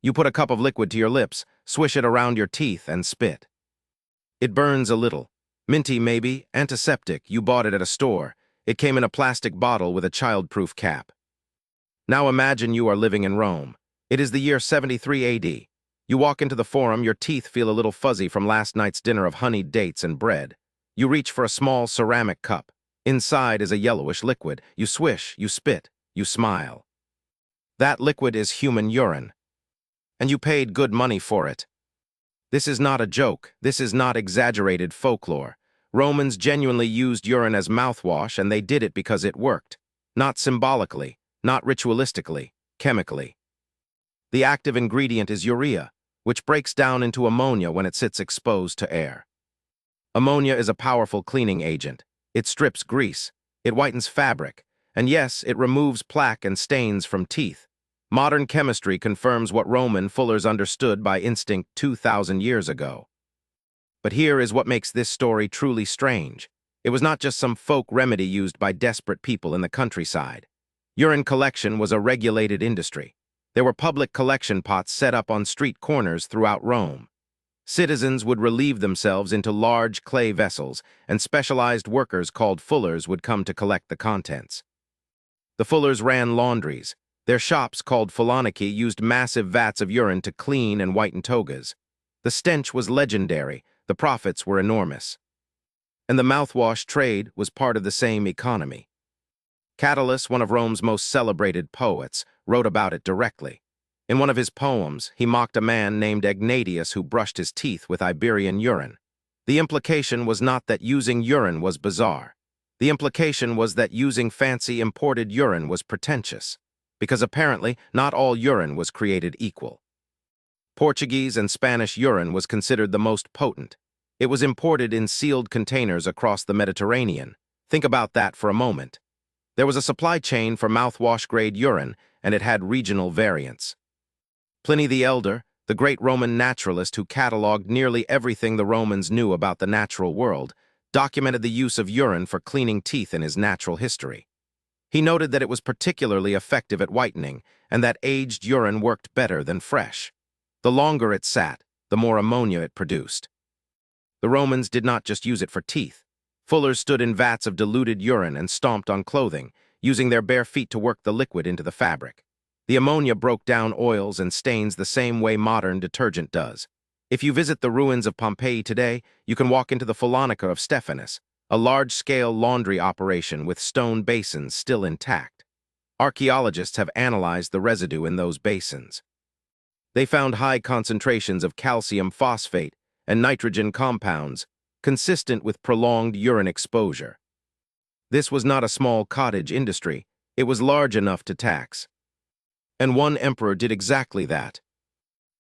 You put a cup of liquid to your lips, swish it around your teeth, and spit. It burns a little. Minty, maybe, antiseptic, you bought it at a store. It came in a plastic bottle with a child-proof cap. Now imagine you are living in Rome. It is the year 73 AD. You walk into the forum, your teeth feel a little fuzzy from last night's dinner of honeyed dates and bread. You reach for a small ceramic cup. Inside is a yellowish liquid. You swish, you spit, you smile. That liquid is human urine. And you paid good money for it. This is not a joke. This is not exaggerated folklore. Romans genuinely used urine as mouthwash, and they did it because it worked. Not symbolically, not ritualistically, chemically. The active ingredient is urea, which breaks down into ammonia when it sits exposed to air. Ammonia is a powerful cleaning agent. It strips grease, it whitens fabric, and yes, it removes plaque and stains from teeth. Modern chemistry confirms what Roman fullers understood by instinct 2,000 years ago. But here is what makes this story truly strange. It was not just some folk remedy used by desperate people in the countryside. Urine collection was a regulated industry. There were public collection pots set up on street corners throughout Rome. Citizens would relieve themselves into large clay vessels, and specialized workers called fullers would come to collect the contents. The fullers ran laundries. Their shops, called fulonici, used massive vats of urine to clean and whiten togas. The stench was legendary. The profits were enormous. And the mouthwash trade was part of the same economy. Catullus, one of Rome's most celebrated poets, wrote about it directly. In one of his poems, he mocked a man named Egnatius who brushed his teeth with Iberian urine. The implication was not that using urine was bizarre. The implication was that using fancy imported urine was pretentious, because apparently not all urine was created equal. Portuguese and Spanish urine was considered the most potent. It was imported in sealed containers across the Mediterranean. Think about that for a moment. There was a supply chain for mouthwash-grade urine, and it had regional variants. Pliny the Elder, the great Roman naturalist who cataloged nearly everything the Romans knew about the natural world, documented the use of urine for cleaning teeth in his Natural History. He noted that it was particularly effective at whitening, and that aged urine worked better than fresh. The longer it sat, the more ammonia it produced. The Romans did not just use it for teeth. Fullers stood in vats of diluted urine and stomped on clothing, using their bare feet to work the liquid into the fabric. The ammonia broke down oils and stains the same way modern detergent does. If you visit the ruins of Pompeii today, you can walk into the Fullonica of Stephanus, a large-scale laundry operation with stone basins still intact. Archaeologists have analyzed the residue in those basins. They found high concentrations of calcium phosphate and nitrogen compounds, consistent with prolonged urine exposure. This was not a small cottage industry. It was large enough to tax. And one emperor did exactly that.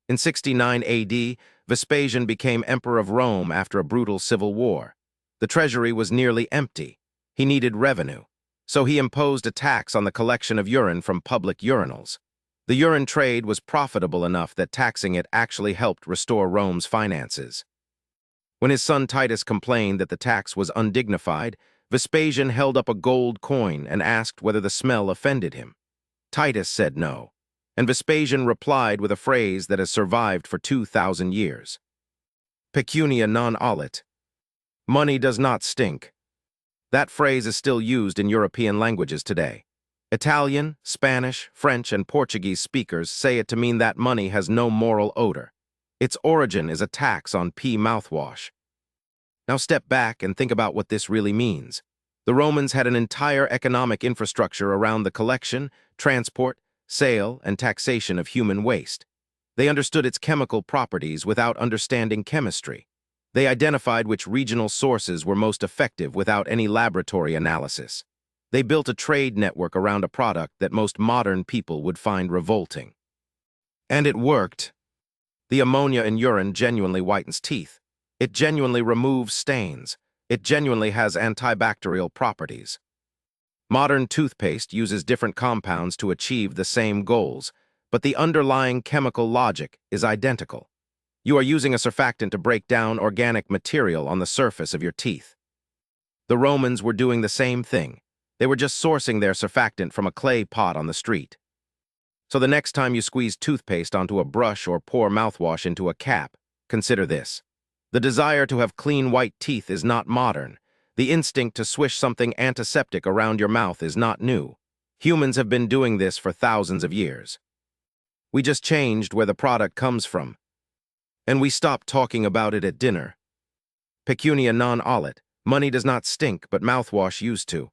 In 69 AD, Vespasian became Emperor of Rome after a brutal civil war. The treasury was nearly empty. He needed revenue, so he imposed a tax on the collection of urine from public urinals. The urine trade was profitable enough that taxing it actually helped restore Rome's finances. When his son Titus complained that the tax was undignified, Vespasian held up a gold coin and asked whether the smell offended him. Titus said no, and Vespasian replied with a phrase that has survived for 2,000 years. Pecunia non olet. Money does not stink. That phrase is still used in European languages today. Italian, Spanish, French, and Portuguese speakers say it to mean that money has no moral odor. Its origin is a tax on pea mouthwash. Now step back and think about what this really means. The Romans had an entire economic infrastructure around the collection, transport, sale, and taxation of human waste. They understood its chemical properties without understanding chemistry. They identified which regional sources were most effective without any laboratory analysis. They built a trade network around a product that most modern people would find revolting. And it worked. The ammonia in urine genuinely whitens teeth. It genuinely removes stains. It genuinely has antibacterial properties. Modern toothpaste uses different compounds to achieve the same goals, but the underlying chemical logic is identical. You are using a surfactant to break down organic material on the surface of your teeth. The Romans were doing the same thing. They were just sourcing their surfactant from a clay pot on the street. So the next time you squeeze toothpaste onto a brush or pour mouthwash into a cap, consider this. The desire to have clean white teeth is not modern. The instinct to swish something antiseptic around your mouth is not new. Humans have been doing this for thousands of years. We just changed where the product comes from. And we stopped talking about it at dinner. Pecunia non olet. Money does not stink, but mouthwash used to.